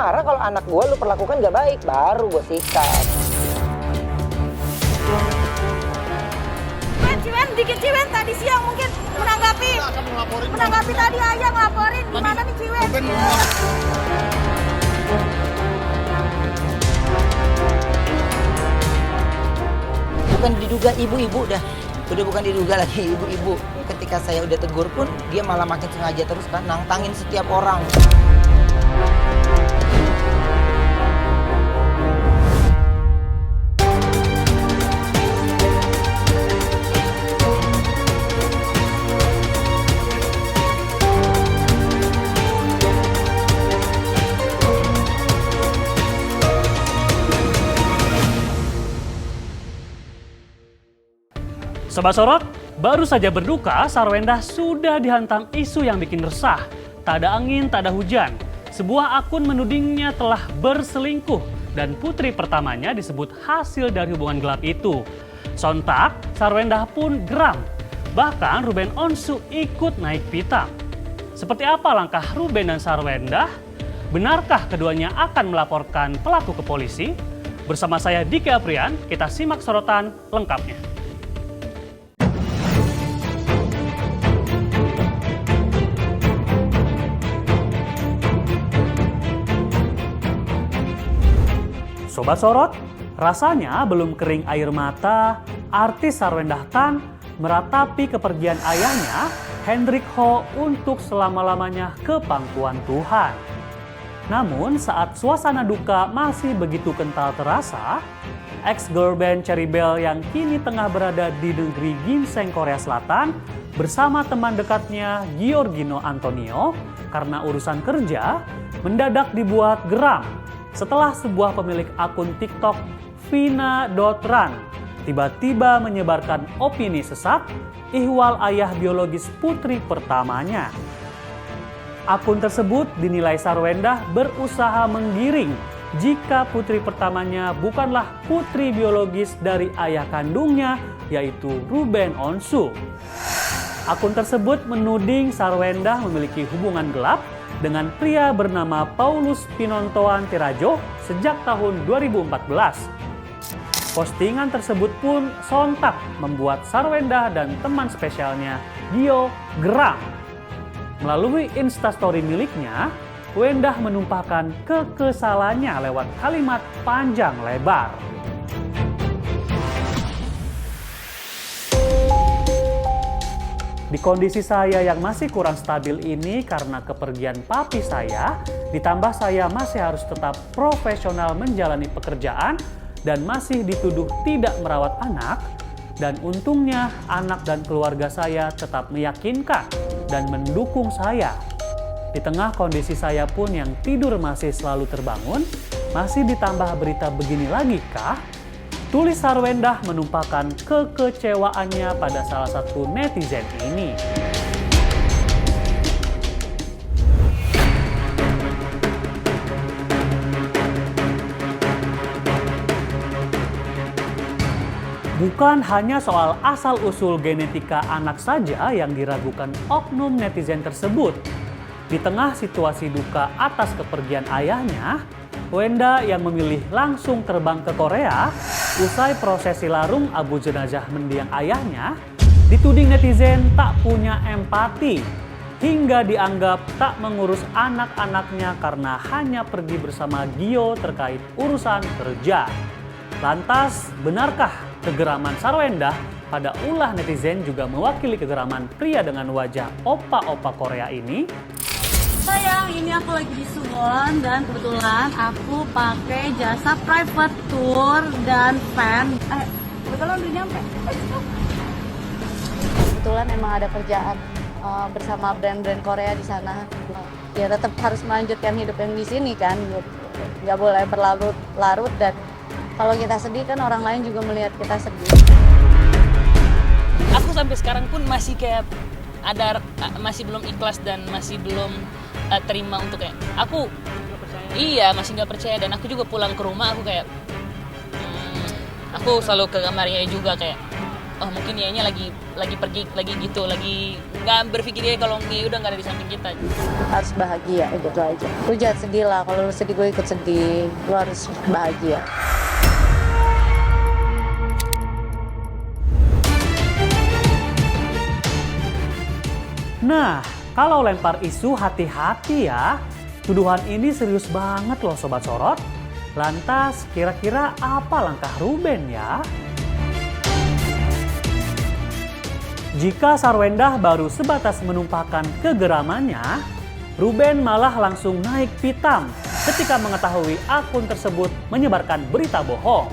marah kalau anak gue lu perlakukan gak baik, baru gue sikat. Ciwen, dikit Ciwen tadi siang mungkin menanggapi tadi ayah ngelaporin gimana nih Ciwen? Bukan diduga ibu-ibu dah, udah bukan diduga lagi ibu-ibu. Ketika saya udah tegur pun dia malah makin sengaja terus kan nantangin setiap orang. Sobat Sorot, baru saja berduka, Sarwendah sudah dihantam isu yang bikin resah. Tak ada angin, tak ada hujan. Sebuah akun menudingnya telah berselingkuh dan putri pertamanya disebut hasil dari hubungan gelap itu. Sontak, Sarwendah pun geram. Bahkan Ruben Onsu ikut naik pitam. Seperti apa langkah Ruben dan Sarwendah? Benarkah keduanya akan melaporkan pelaku ke polisi? Bersama saya Diki Aprian, kita simak sorotan lengkapnya. Sobat Sorot, rasanya belum kering air mata, artis Sarwendah Tan meratapi kepergian ayahnya, Hendrik Ho, untuk selama-lamanya ke pangkuan Tuhan. Namun saat suasana duka masih begitu kental terasa, ex-girl band Cherry Bell yang kini tengah berada di negeri ginseng Korea Selatan bersama teman dekatnya Giorgino Antonio karena urusan kerja mendadak dibuat geram setelah sebuah pemilik akun TikTok Vina.Ran tiba-tiba menyebarkan opini sesat ihwal ayah biologis putri pertamanya. Akun tersebut dinilai Sarwendah berusaha menggiring jika putri pertamanya bukanlah putri biologis dari ayah kandungnya, yaitu Ruben Onsu. Akun tersebut menuding Sarwendah memiliki hubungan gelap dengan pria bernama Paulus Pinontoan Tirajo sejak tahun 2014. Postingan tersebut pun sontak membuat Sarwendah dan teman spesialnya Gio geram. Melalui Instastory miliknya, Wendah menumpahkan kekesalannya lewat kalimat panjang lebar. Di kondisi saya yang masih kurang stabil ini karena kepergian papi saya, ditambah saya masih harus tetap profesional menjalani pekerjaan dan masih dituduh tidak merawat anak, dan untungnya anak dan keluarga saya tetap meyakinkan dan mendukung saya. Di tengah kondisi saya pun yang tidur masih selalu terbangun, masih ditambah berita begini lagi kah? Tulis Sarwendah menumpahkan kekecewaannya pada salah satu netizen ini. Bukan hanya soal asal-usul genetika anak saja yang diragukan oknum netizen tersebut. Di tengah situasi duka atas kepergian ayahnya, Wenda yang memilih langsung terbang ke Korea usai prosesi larung abu jenazah mendiang ayahnya, dituding netizen tak punya empati hingga dianggap tak mengurus anak-anaknya karena hanya pergi bersama Gio terkait urusan kerja. Lantas, benarkah kegeraman Sarwendah pada ulah netizen juga mewakili kegeraman pria dengan wajah opa-opa Korea ini? Sayang, ini aku lagi di Suwon dan kebetulan aku pakai jasa private tour dan van. Kebetulan udah nyampe. Kebetulan emang ada kerjaan bersama brand-brand Korea di sana. Ya tetap harus melanjutkan hidup yang di sini kan, nggak boleh berlarut-larut, dan kalau kita sedih kan orang lain juga melihat kita sedih. Aku sampai sekarang pun masih kayak masih belum ikhlas dan masih belum terima untuk kayak aku masih nggak percaya, dan aku juga pulang ke rumah aku kayak aku selalu ke kamarnya juga kayak oh mungkin Yayanya lagi pergi lagi gitu, lagi nggak berpikir dia kalau dia udah nggak ada di samping kita. Harus bahagia, gitu aja. Lu jangan sedih lah, kalau lu sedih gue ikut sedih. Lu harus bahagia. Nah, kalau lempar isu hati-hati ya. Tuduhan ini serius banget loh Sobat Sorot. Lantas kira-kira apa langkah Ruben ya? Jika Sarwendah baru sebatas menumpahkan kegeramannya, Ruben malah langsung naik pitam ketika mengetahui akun tersebut menyebarkan berita bohong.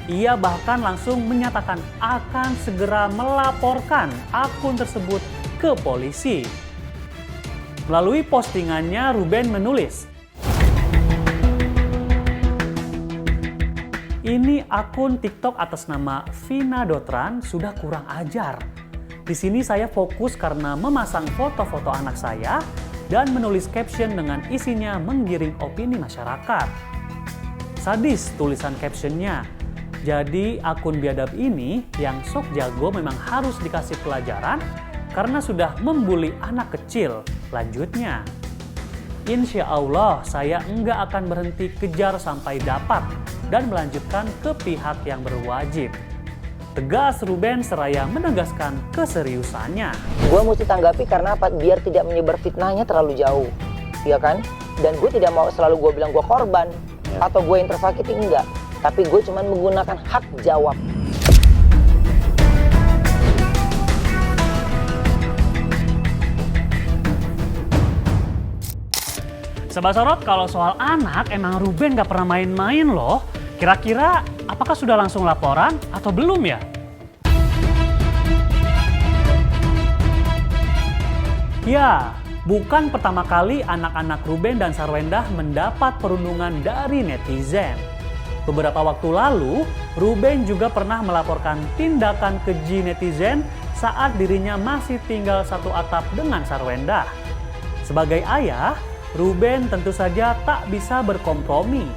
Ia bahkan langsung menyatakan akan segera melaporkan akun tersebut ke polisi. Melalui postingannya, Ruben menulis, "Ini akun TikTok atas nama Vina Dotran sudah kurang ajar. Di sini saya fokus karena memasang foto-foto anak saya dan menulis caption dengan isinya menggiring opini masyarakat." Sadis tulisan captionnya. Jadi akun biadab ini yang sok jago memang harus dikasih pelajaran karena sudah membuli anak kecil. Lanjutnya, "Insya Allah saya enggak akan berhenti kejar sampai dapat dan melanjutkan ke pihak yang berwajib." Tegas Ruben seraya menegaskan keseriusannya. Gue mesti tanggapi karena apa? Biar tidak menyebar fitnahnya terlalu jauh, ya kan? Dan gue tidak mau selalu gue bilang gue korban atau gue yang tersakiti, enggak. Tapi gue cuma menggunakan hak jawab. Sobat Sorot, kalau soal anak emang Ruben gak pernah main-main loh. Kira-kira apakah sudah langsung laporan atau belum ya? Ya, bukan pertama kali anak-anak Ruben dan Sarwendah mendapat perundungan dari netizen. Beberapa waktu lalu, Ruben juga pernah melaporkan tindakan keji netizen saat dirinya masih tinggal satu atap dengan Sarwendah. Sebagai ayah, Ruben tentu saja tak bisa berkompromi.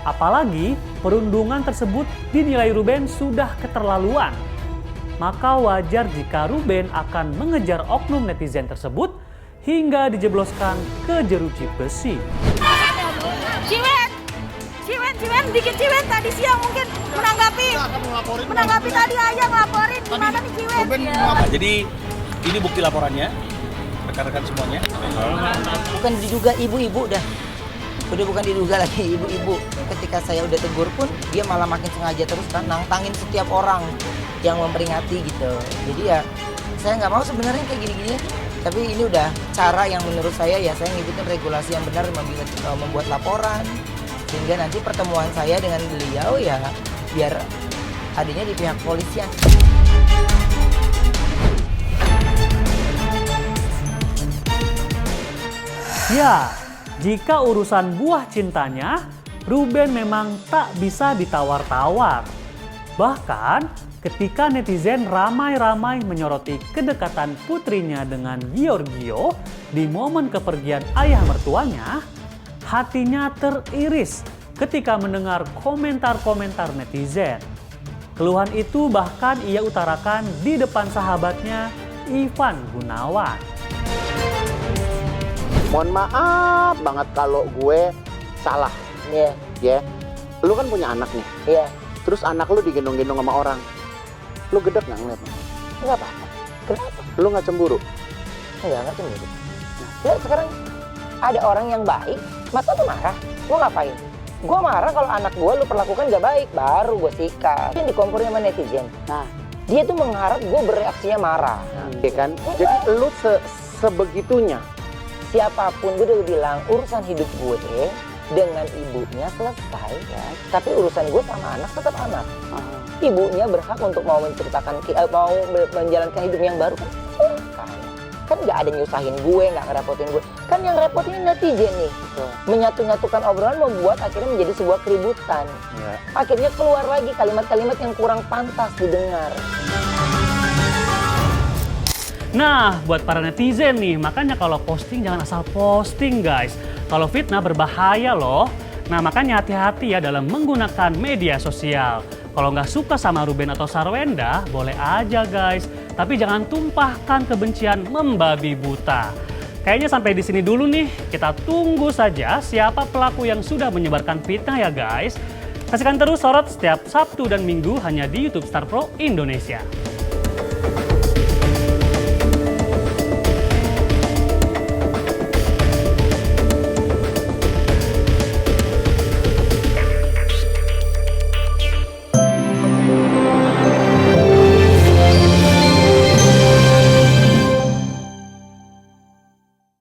Apalagi perundungan tersebut dinilai Ruben sudah keterlaluan. Maka wajar jika Ruben akan mengejar oknum netizen tersebut hingga dijebloskan ke jeruji besi. Ciwen, dikit Ciwen tadi siang mungkin menanggapi tadi ayah ngelaporin gimana nih Ciwen? Jadi ini bukti laporannya, rekan-rekan semuanya. Bukan diduga ibu-ibu dah. Udah bukan diduga lagi ibu-ibu. Ketika saya udah tegur pun dia malah makin sengaja terus kan nantangin setiap orang yang memperingati gitu. Jadi ya saya nggak mau sebenarnya kayak gini-gini. Tapi ini udah cara yang menurut saya ya saya ngikutin regulasi yang benar membuat laporan. Sehingga nanti pertemuan saya dengan beliau ya biar adanya di pihak polisian. Ya, jika urusan buah cintanya, Ruben memang tak bisa ditawar-tawar. Bahkan ketika netizen ramai-ramai menyoroti kedekatan putrinya dengan Giorgio di momen kepergian ayah mertuanya, hatinya teriris ketika mendengar komentar-komentar netizen. Keluhan itu bahkan ia utarakan di depan sahabatnya Ivan Gunawan. Mohon maaf banget kalau gue salah. Iya, Ya, lu kan punya anak nih. iya. Terus anak lu digendong-gendong sama orang. Lu gedek nggak ngeliatnya? Enggak apa-apa. Kenapa? Lu nggak cemburu? Enggak cemburu. Ya sekarang ada orang yang baik, masa tuh marah? Gue ngapain? Gue marah kalau anak gue lu perlakukan gak baik, baru gue sikat. Yang dikomporin sama netizen. Nah, Dia tuh mengharap gue bereaksinya marah. ya kan? Jadi lu sebegitunya. Siapapun gue udah bilang urusan hidup gue dengan ibunya selesai ya. Tapi urusan gue sama anak tetap anak. Ibunya berhak untuk mau menceritakan, mau menjalankan hidup yang baru kan silahkan. Kan nggak ada nyusahin gue, nggak ngerepotin gue. Kan yang repotin netizen nih. Menyatu-nyatukan obrolan membuat akhirnya menjadi sebuah keributan. Ya. Akhirnya keluar lagi kalimat-kalimat yang kurang pantas didengar. Nah, buat para netizen nih, makanya kalau posting jangan asal posting guys. Kalau fitnah berbahaya loh. Nah, makanya hati-hati ya dalam menggunakan media sosial. Kalau nggak suka sama Ruben atau Sarwenda, boleh aja guys. Tapi jangan tumpahkan kebencian membabi buta. Kayaknya sampai di sini dulu nih. Kita tunggu saja siapa pelaku yang sudah menyebarkan fitnah ya guys. Saksikan terus Sorot setiap Sabtu dan Minggu hanya di YouTube Star Pro Indonesia.